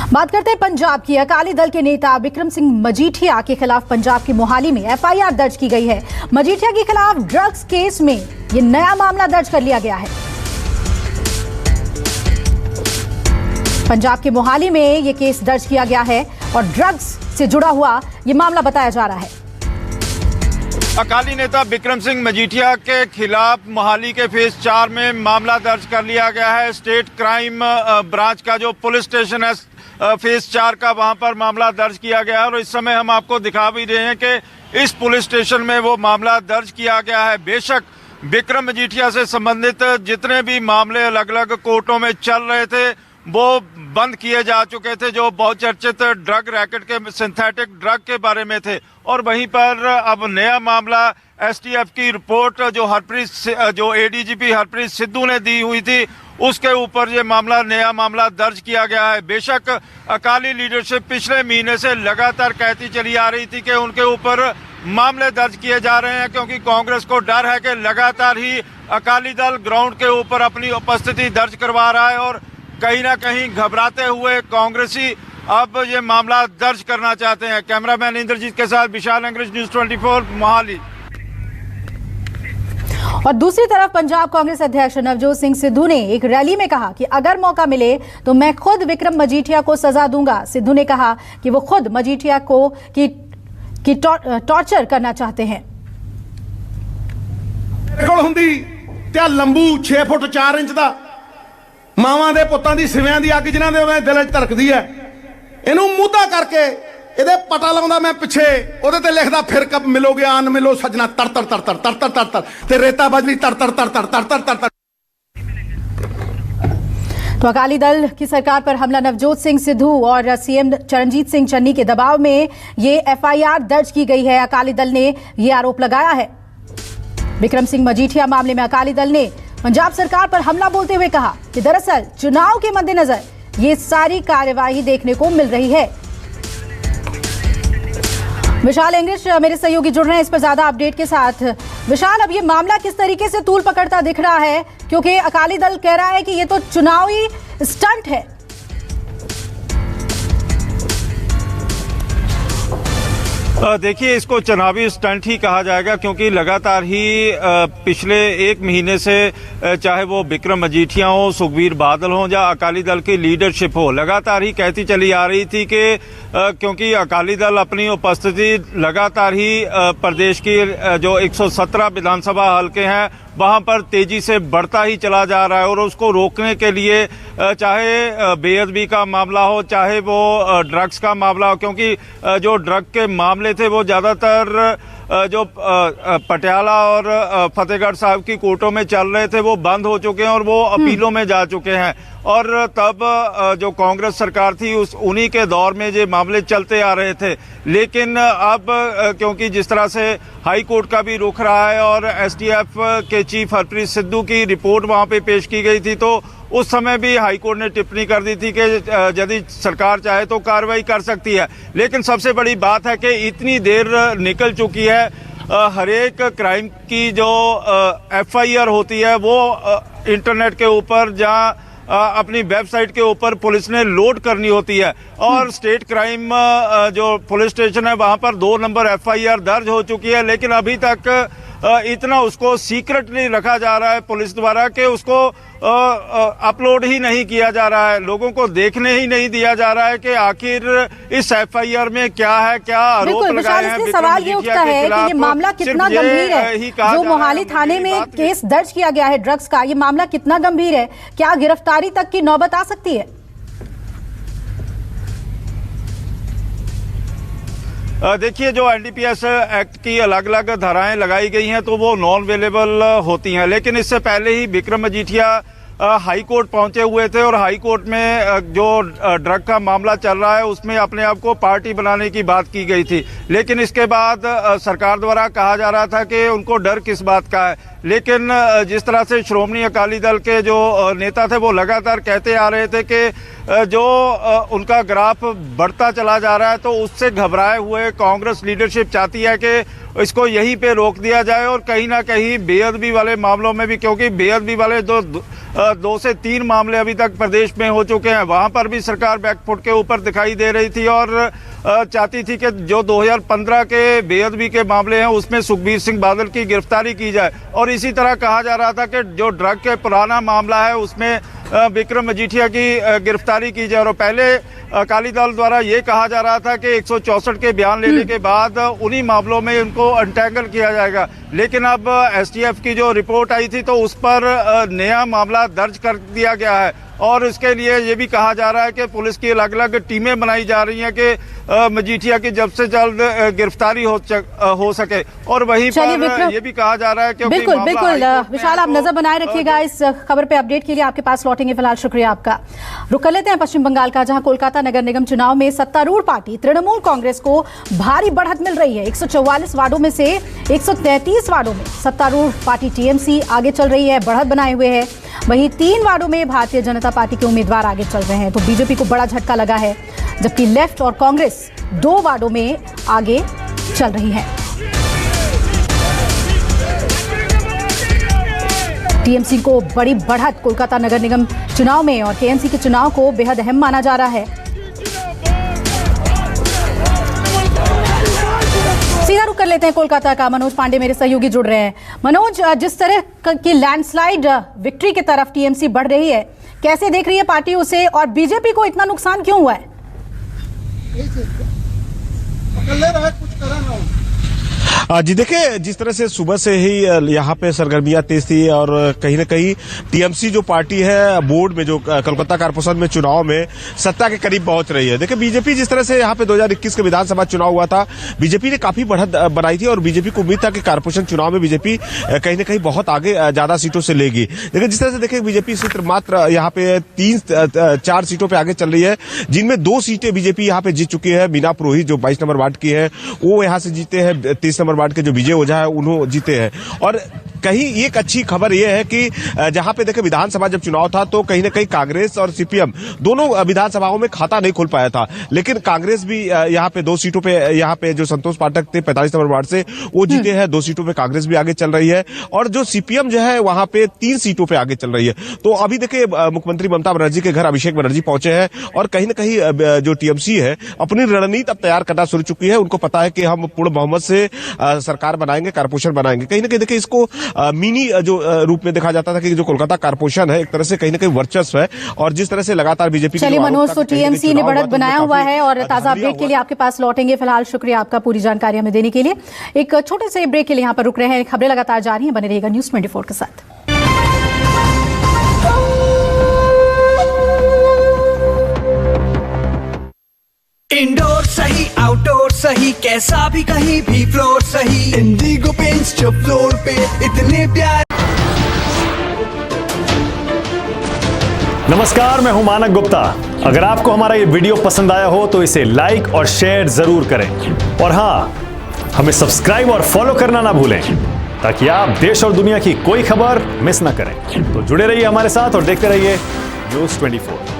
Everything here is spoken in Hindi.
बात करते हैं पंजाब की। अकाली दल के नेता बिक्रम सिंह मजीठिया के खिलाफ पंजाब के मोहाली में एफआईआर दर्ज की गई है। मजीठिया के खिलाफ ड्रग्स केस में ये नया मामला दर्ज कर लिया गया है। पंजाब के मोहाली में ये केस दर्ज किया गया है और ड्रग्स से जुड़ा हुआ ये मामला बताया जा रहा है। अकाली नेता बिक्रम सिंह मजीठिया के खिलाफ मोहाली के फेज 4 में मामला दर्ज कर लिया गया है। स्टेट क्राइम ब्रांच का जो पुलिस स्टेशन है फेज 4 का, वहां पर मामला दर्ज किया गया है और इस समय हम आपको दिखा भी रहे हैं कि इस पुलिस स्टेशन में वो मामला दर्ज किया गया है। बेशक बिक्रम मजीठिया से संबंधित जितने भी मामले अलग अलग कोर्टों में चल रहे थे वो बंद किए जा चुके थे, जो बहुचर्चित ड्रग रैकेट के सिंथेटिक ड्रग के बारे में थे। और वहीं पर अब नया मामला एसटीएफ की रिपोर्ट जो एडीजीपी हरप्रीत सिद्धू ने दी हुई थी उसके ऊपर ये नया मामला दर्ज किया गया है। बेशक अकाली लीडरशिप पिछले महीने से लगातार कहती चली आ रही थी कि उनके ऊपर मामले दर्ज किए जा रहे हैं, क्योंकि कांग्रेस को डर है कि लगातार ही अकाली दल ग्राउंड के ऊपर अपनी उपस्थिति दर्ज करवा रहा है और कहीं ना कहीं घबराते हुए कांग्रेसी अब ये मामला दर्ज करना चाहते हैं। कैमरामैन इंद्रजीत के साथ विशाल अंग्रेज, न्यूज़ 24 मोहाली। और दूसरी तरफ पंजाब कांग्रेस अध्यक्ष नवजोत सिंह सिद्धू ने एक रैली में कहा कि अगर मौका मिले तो मैं खुद बिक्रम मजीठिया को सजा दूंगा। सिद्धू ने कहा कि वो खुद मजीठिया को टॉर्चर करना चाहते हैं। लंबू 6 फुट 4 इंच का मावां दे पुत्तां दी सिवियां दी अग जिन्हां दे दिल च धड़कदी है, इहनूं मुद्दा करके ਇਹਦੇ ਪਟਾ ਲਾਉਂਦਾ मैं ਪਿੱਛੇ ਉਹਦੇ ਤੇ ਲਿਖਦਾ ਫਿਰ ਕਬ ਮਿਲੋਗੇ ਆਨ ਮਿਲੋ ਸਜਣਾ ਤਰ ਤਰ ਤਰ ਤਰ ਤਰ ਤਰ ਤਰ ਤਰ ਤੇ ਰੇਤਾ ਬਜਰੀ ਤਰ तड़ तड़ तड़ तड़ तड़ तड़। तो अकाली दल की सरकार पर हमला, नवजोत सिंह सिद्धू और सीएम चरणजीत सिंह चन्नी के दबाव में ये एफआईआर दर्ज की गई है। अकाली दल ने ये आरोप लगाया है। बिक्रम सिंह मजीठिया मामले में अकाली दल ने पंजाब सरकार पर हमला बोलते हुए कहा कि दरअसल चुनाव के मद्देनजर ये सारी कार्यवाही देखने को मिल रही है। विशाल इंग्लिश मेरे सहयोगी जुड़ रहे हैं इस पर ज्यादा अपडेट के साथ। विशाल, अब ये मामला किस तरीके से तूल पकड़ता दिख रहा है, क्योंकि अकाली दल कह रहा है कि ये तो चुनावी स्टंट है। देखिए, इसको चुनावी स्टंट ही कहा जाएगा, क्योंकि लगातार ही पिछले 1 महीने से चाहे वो बिक्रम मजीठिया हो, सुखबीर बादल हो या अकाली दल की लीडरशिप हो, लगातार ही कहती चली आ रही थी कि क्योंकि अकाली दल अपनी उपस्थिति लगातार ही प्रदेश की जो 117 विधानसभा हलके हैं वहां पर तेजी से बढ़ता ही चला जा रहा है और उसको रोकने के लिए चाहे बेअदबी का मामला हो, चाहे वो ड्रग्स का मामला हो, क्योंकि जो ड्रग के मामले थे वो ज्यादातर जो पटियाला और फतेहगढ़ साहब की कोर्टों में चल रहे थे वो बंद हो चुके हैं और वो अपीलों में जा चुके हैं। और तब जो कांग्रेस सरकार थी उन्हीं के दौर में ये मामले चलते आ रहे थे। लेकिन अब क्योंकि जिस तरह से हाई कोर्ट का भी रुख रहा है और एसटीएफ के चीफ हरप्रीत सिद्धू की रिपोर्ट वहां पे पेश की गई थी, तो उस समय भी हाई कोर्ट ने टिप्पणी कर दी थी कि यदि सरकार चाहे तो कार्रवाई कर सकती है। लेकिन सबसे बड़ी बात है कि इतनी देर निकल चुकी है, हर एक क्राइम की जो एफआईआर होती है वो इंटरनेट के ऊपर जहां अपनी वेबसाइट के ऊपर पुलिस ने लोड करनी होती है और स्टेट क्राइम जो पुलिस स्टेशन है वहां पर 2 नंबर एफआईआर दर्ज हो चुकी है। लेकिन अभी तक इतना उसको सीक्रेटली रखा जा रहा है पुलिस द्वारा कि उसको अपलोड ही नहीं किया जा रहा है, लोगों को देखने ही नहीं दिया जा रहा है कि आखिर इस एफआईआर में क्या है, क्या आरोप लगाए हैं। सवाल ये उठता है कि ये मामला कितना गंभीर है। जो मोहाली थाने में केस दर्ज किया गया है ड्रग्स का, ये मामला कितना गंभीर है, क्या गिरफ्तारी तक की नौबत आ सकती है? देखिए, जो एनडीपीएस एक्ट की अलग अलग धाराएं लगाई गई हैं तो वो नॉन अवेलेबल होती हैं। लेकिन इससे पहले ही बिक्रम मजीठिया हाई कोर्ट पहुंचे हुए थे और हाई कोर्ट में जो ड्रग का मामला चल रहा है उसमें अपने आप को पार्टी बनाने की बात की गई थी। लेकिन इसके बाद सरकार द्वारा कहा जा रहा था कि उनको डर किस बात का है। लेकिन जिस तरह से श्रोमणी अकाली दल के जो नेता थे वो लगातार कहते आ रहे थे कि जो उनका ग्राफ बढ़ता चला जा रहा है, तो उससे घबराए हुए कांग्रेस लीडरशिप चाहती है कि इसको यहीं पे रोक दिया जाए और कहीं ना कहीं बेअदबी वाले मामलों में भी, क्योंकि बेअदबी वाले दो से तीन मामले अभी तक प्रदेश में हो चुके हैं, वहां पर भी सरकार बैकफुट के ऊपर दिखाई दे रही थी और चाहती थी कि जो 2015 के बेअदबी के मामले हैं उसमें सुखबीर सिंह बादल की गिरफ्तारी की जाए। और इसी तरह कहा जा रहा था कि जो ड्रग के पुराना मामला है उसमें विक्रम मजीठिया की गिरफ्तारी की जाए। और पहले अकाली दल द्वारा ये कहा जा रहा था कि 164 के बयान लेने के बाद उन्हीं मामलों में उनको अनटैंगल किया जाएगा, लेकिन अब एसटीएफ की जो रिपोर्ट आई थी तो उस पर नया मामला दर्ज कर दिया गया है और इसके लिए ये भी कहा जा रहा है कि पुलिस की अलग अलग टीमें बनाई जा रही हैं कि मजीठिया की जल्द से जल्द गिरफ्तारी हो सके। और वहीं पर ये भी कहा जा रहा है कि बिल्कुल विशाल, आप नजर बनाए रखिएगा इस खबर पे। अपडेट के लिए आपके पास लौटेंगे, फिलहाल शुक्रिया आपका। रुक कर लेते हैं पश्चिम बंगाल का, जहां कोलकाता नगर निगम चुनाव में सत्तारूढ़ पार्टी तृणमूल कांग्रेस को भारी बढ़त मिल रही है। 144 वार्डों में से 133 वार्डों में सत्तारूढ़ पार्टी टीएमसी आगे चल रही है, बढ़त बनाए हुए है। वहीं 3 वार्डों में भारतीय जनता पार्टी के उम्मीदवार आगे चल रहे हैं, तो बीजेपी को बड़ा झटका लगा है, जबकि लेफ्ट और कांग्रेस 2 वार्डों में आगे चल रही है। टीएमसी को बड़ी बढ़त कोलकाता नगर निगम चुनाव में और केएमसी के चुनाव को बेहद अहम माना जा रहा है। सीधा रुक कर लेते हैं कोलकाता का, मनोज पांडे मेरे सहयोगी जुड़ रहे हैं। मनोज, जिस तरह की लैंडस्लाइड विक्ट्री की तरफ टीएमसी बढ़ रही है, कैसे देख रही है पार्टी उसे, और बीजेपी को इतना नुकसान क्यों हुआ है? जी देखिए, जिस तरह से सुबह से ही यहाँ पे सरगर्मियां तेज थी और कहीं ना कहीं टीएमसी जो पार्टी है बोर्ड में, जो कोलकाता कारपोरेशन में चुनाव में सत्ता के करीब पहुंच रही है। देखिए, बीजेपी जिस तरह से यहाँ पे 2021 के विधानसभा चुनाव हुआ था, बीजेपी ने काफी बढ़त बनाई थी और बीजेपी को उम्मीद था कि कारपोरेशन चुनाव में बीजेपी कहीं ना कहीं बहुत आगे ज्यादा सीटों से लेगी। लेकिन जिस तरह से देखिए, बीजेपी सीट मात्र यहाँ पे 3-4 सीटों पे आगे चल रही है, जिनमें 2 सीटें बीजेपी यहाँ पे जीत चुकी है। मीना पुरोहित जो 22 नंबर वार्ड की है वो यहाँ से जीते हैं, 30 नंबर वार्ड के जो विजय ओझा है उन्होंने जीते हैं। और कहीं एक अच्छी खबर यह है कि जहां पे देखे विधानसभा जब चुनाव था तो कहीं ना कहीं कांग्रेस और सीपीएम दोनों विधानसभाओं में खाता नहीं खोल पाया था, लेकिन कांग्रेस भी यहाँ पे 2 सीटों पे, यहाँ पे जो संतोष पाठक थे 45 नंबर वार्ड से, वो जीते हैं। 2 सीटों पे कांग्रेस भी आगे चल रही है और जो सीपीएम जो है वहां पे 3 सीटों पे आगे चल रही है। तो अभी देखिए, मुख्यमंत्री ममता बनर्जी के घर अभिषेक बनर्जी पहुंचे हैं और कहीं ना कहीं जो टीएमसी है अपनी रणनीति अब तैयार करना शुरू चुकी है। उनको पता है कि हम पूर्ण बहुमत से सरकार बनाएंगे, कारपोरेशन बनाएंगे। कहीं ना कहीं देखिए, इसको मिनी जो रूप में देखा जाता था कि जो कोलकाता कारपोरेशन है एक तरह से कहीं ना कहीं वर्चस्व है, और जिस तरह से लगातार बीजेपी। चलिए मनोज, तो टीएमसी ने बढ़त बनाया हुआ है और ताजा अपडेट के लिए आपके पास लौटेंगे। फिलहाल शुक्रिया आपका पूरी जानकारी हमें देने के लिए। एक छोटे से ब्रेक के लिए यहाँ पर रुक रहे हैं, खबरें लगातार जारी हैं, बने रहिएगा न्यूज़ 24 के साथ। इंडोर सही, आउटडोर सही, कैसा भी कहीं भी फ्लोर सही। इंडिगो पेंट्स जो फ्लोर पे इतने प्यार। नमस्कार, मैं हूं मानक गुप्ता। अगर आपको हमारा ये वीडियो पसंद आया हो तो इसे लाइक और शेयर जरूर करें, और हाँ, हमें सब्सक्राइब और फॉलो करना ना भूलें ताकि आप देश और दुनिया की कोई खबर मिस ना करें। तो जुड़े रहिए हमारे साथ और देखते रहिए न्यूज़ 24।